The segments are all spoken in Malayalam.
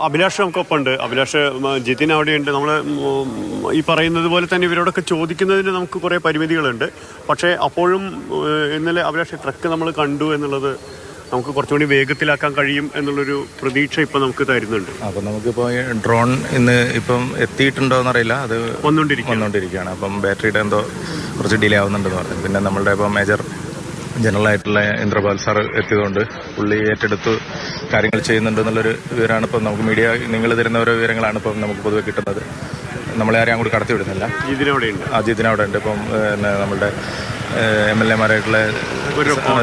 അഭിലാഷ് നമുക്കൊപ്പമുണ്ട്. അഭിലാഷ്, ജിതിൻ അവിടെയുണ്ട്. നമ്മൾ ഈ പറയുന്നത് പോലെ തന്നെ ഇവരോടൊക്കെ ചോദിക്കുന്നതിന് നമുക്ക് കുറേ പരിമിതികളുണ്ട്. പക്ഷേ അപ്പോഴും ഇന്നലെ അഭിലാഷ് ട്രക്ക് നമ്മൾ കണ്ടു എന്നുള്ളത് നമുക്ക് കുറച്ചുകൂടി വേഗത്തിലാക്കാൻ കഴിയും എന്നുള്ളൊരു പ്രതീക്ഷ ഇപ്പം നമുക്ക് തരുന്നുണ്ട്. അപ്പം നമുക്കിപ്പോൾ ഡ്രോൺ ഇന്ന് ഇപ്പം എത്തിയിട്ടുണ്ടോ എന്നറിയില്ല, അത് വന്നുകൊണ്ടിരിക്കുകയാണ്. അപ്പം ബാറ്ററിയുടെ എന്തോ കുറച്ച് ഡിലേ ആവുന്നുണ്ടെന്ന് പറഞ്ഞു. പിന്നെ നമ്മളുടെ ഇപ്പം മേജർ ജനറലായിട്ടുള്ള ഇന്ദ്രപാൽ സാർ എത്തിയതുകൊണ്ട് പുള്ളി ഏറ്റെടുത്ത് കാര്യങ്ങൾ ചെയ്യുന്നുണ്ട് എന്നുള്ളൊരു വിവരമാണ് ഇപ്പം നമുക്ക് മീഡിയ നിങ്ങൾ തരുന്ന ഓരോ വിവരങ്ങളാണ് ഇപ്പം നമുക്ക് പൊതുവെ കിട്ടുന്നത്. നമ്മളെ ആരും അങ്ങോട്ട് കടത്തി വിടുന്നില്ല. ജിതിനവിടെ ഉണ്ട്. ഇപ്പം നമ്മളുടെ MLA മാരായിട്ടുള്ള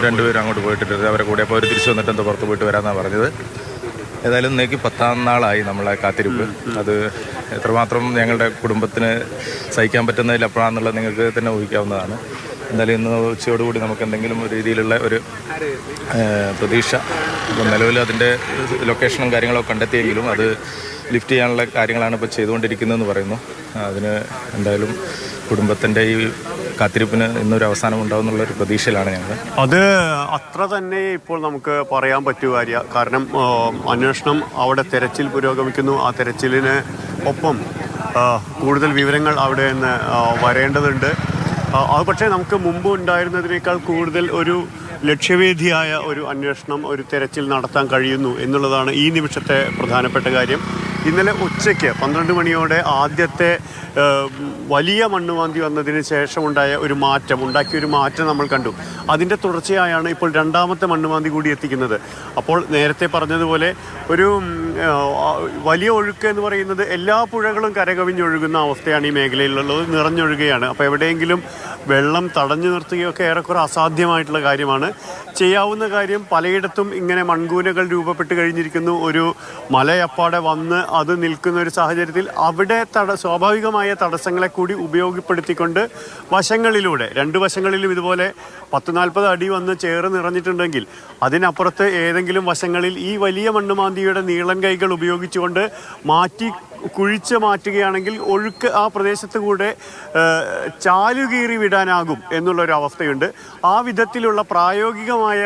രണ്ടുപേരും അങ്ങോട്ട് പോയിട്ടുണ്ട്. അവരെ കൂടെ അപ്പോൾ അവർ തിരിച്ചു വന്നിട്ട് എന്തോ പുറത്ത് പോയിട്ട് വരാമെന്നാണ് പറഞ്ഞത്. ഏതായാലും ഇന്നേക്ക് 10ാം നാളായി നമ്മളെ കാത്തിരിപ്പ്. അത് എത്രമാത്രം ഞങ്ങളുടെ കുടുംബത്തിന് സഹിക്കാൻ പറ്റുന്നതിലപ്പോഴാണെന്നുള്ളത് നിങ്ങൾക്ക് തന്നെ ഊഹിക്കാവുന്നതാണ്. എന്തായാലും ഇന്ന് ഉച്ചയോടുകൂടി നമുക്ക് എന്തെങ്കിലും രീതിയിലുള്ള ഒരു പ്രതീക്ഷ. ഇപ്പം നിലവിൽ അതിൻ്റെ ലൊക്കേഷനും കാര്യങ്ങളൊക്കെ കണ്ടെത്തിയെങ്കിലും അത് ലിഫ്റ്റ് ചെയ്യാനുള്ള കാര്യങ്ങളാണ് ഇപ്പോൾ ചെയ്തുകൊണ്ടിരിക്കുന്നതെന്ന് പറയുന്നു. അതിന് എന്തായാലും കുടുംബത്തിൻ്റെ ഈ കാത്തിരിപ്പിന് ഇന്നൊരു അവസാനം ഉണ്ടാവും എന്നുള്ളൊരു പ്രതീക്ഷയിലാണ് ഞങ്ങൾ. അത് അത്ര തന്നെ ഇപ്പോൾ നമുക്ക് പറയാൻ പറ്റുക കാര്യം. കാരണം അന്വേഷണം അവിടെ തെരച്ചിൽ പുരോഗമിക്കുന്നു. ആ തെരച്ചിലിന് ഒപ്പം കൂടുതൽ വിവരങ്ങൾ അവിടെ നിന്ന് വരേണ്ടതുണ്ട്. അത് പക്ഷേ നമുക്ക് മുമ്പ് ഉണ്ടായിരുന്നതിനേക്കാൾ കൂടുതൽ ഒരു ലക്ഷ്യവേദിയായ ഒരു അന്വേഷണം, ഒരു തെരച്ചിൽ നടത്താൻ കഴിയുന്നു എന്നുള്ളതാണ് ഈ നിമിഷത്തെ പ്രധാനപ്പെട്ട കാര്യം. ഇന്നലെ ഉച്ചയ്ക്ക് 12 മണിയോടെ ആദ്യത്തെ വലിയ മണ്ണുമാന്തി വന്നതിന് ശേഷമുണ്ടായ ഉണ്ടാക്കിയൊരു മാറ്റം നമ്മൾ കണ്ടു. അതിൻ്റെ തുടർച്ചയായാണ് ഇപ്പോൾ രണ്ടാമത്തെ മണ്ണുമാന്തി കൂടി എത്തിക്കുന്നത്. അപ്പോൾ നേരത്തെ പറഞ്ഞതുപോലെ ഒരു വലിയ ഒഴുക്ക് എന്ന് പറയുന്നത് എല്ലാ പുഴകളും കരകവിഞ്ഞൊഴുകുന്ന അവസ്ഥയാണ് ഈ മേഖലയിലുള്ളത്. നിറഞ്ഞൊഴുകയാണ്. അപ്പോൾ എവിടെയെങ്കിലും വെള്ളം തടഞ്ഞു നിർത്തുകയൊക്കെ ഏറെക്കുറെ അസാധ്യമായിട്ടുള്ള കാര്യമാണ്. ചെയ്യാവുന്ന കാര്യം, പലയിടത്തും ഇങ്ങനെ മൺകൂനകൾ രൂപപ്പെട്ട് കഴിഞ്ഞിരിക്കുന്നു. ഒരു മലയപ്പാടെ വന്ന് അത് നിൽക്കുന്ന ഒരു സാഹചര്യത്തിൽ അവിടെ സ്വാഭാവികമായ തടസ്സങ്ങളെ കൂടി ഉപയോഗപ്പെടുത്തിക്കൊണ്ട് വശങ്ങളിലൂടെ, രണ്ട് വശങ്ങളിലും ഇതുപോലെ 10-40 അടി വന്ന് ചേറ് നിറഞ്ഞിട്ടുണ്ടെങ്കിൽ അതിനപ്പുറത്ത് ഏതെങ്കിലും വശങ്ങളിൽ ഈ വലിയ മണ്ണുമാന്തിയുടെ നീളൻ കൈകൾ ഉപയോഗിച്ചുകൊണ്ട് കുഴിച്ച് മാറ്റുകയാണെങ്കിൽ ഒഴുക്ക് ആ പ്രദേശത്ത് കൂടെ ചാലുകീറി വിടാനാകും എന്നുള്ളൊരവസ്ഥയുണ്ട്. ആ വിധത്തിലുള്ള പ്രായോഗികമായ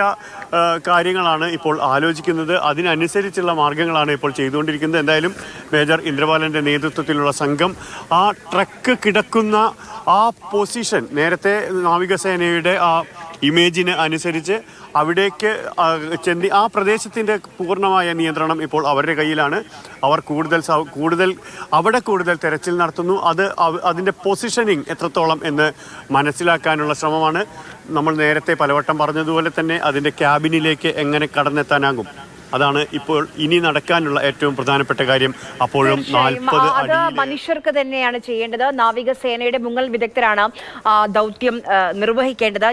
കാര്യങ്ങളാണ് ഇപ്പോൾ ആലോചിക്കുന്നത്. അതിനനുസരിച്ചുള്ള മാർഗങ്ങളാണ് ഇപ്പോൾ ചെയ്തുകൊണ്ടിരിക്കുന്നത്. എന്തായാലും മേജർ ഇന്ദ്രപാലൻ്റെ നേതൃത്വത്തിലുള്ള സംഘം ആ ട്രക്ക് കിടക്കുന്ന ആ പൊസിഷൻ, നേരത്തെ നാവികസേനയുടെ ആ ഇമേജിന് അനുസരിച്ച് അവിടേക്ക് ചെന്ന് ആ പ്രദേശത്തിൻ്റെ പൂർണ്ണമായ നിയന്ത്രണം ഇപ്പോൾ അവരുടെ കയ്യിലാണ്. അവർ കൂടുതൽ തെരച്ചിൽ നടത്തുന്നു. അതിൻ്റെ പൊസിഷനിങ് എത്രത്തോളം എന്ന് മനസ്സിലാക്കാനുള്ള ശ്രമമാണ്. നമ്മൾ നേരത്തെ പലവട്ടം പറഞ്ഞതുപോലെ തന്നെ അതിൻ്റെ ക്യാബിനിലേക്ക് എങ്ങനെ കടന്നെത്താനാകും, അതാണ് ഇപ്പോൾ ഇനി നടക്കാനുള്ള ഏറ്റവും പ്രധാനപ്പെട്ട കാര്യം. അപ്പോഴും 40 അത് മനുഷ്യർക്ക് തന്നെയാണ് ചെയ്യേണ്ടത്. നാവികസേനയുടെ മുങ്ങൽ വിദഗ്ധരാണ് ദൗത്യം നിർവഹിക്കേണ്ടത്.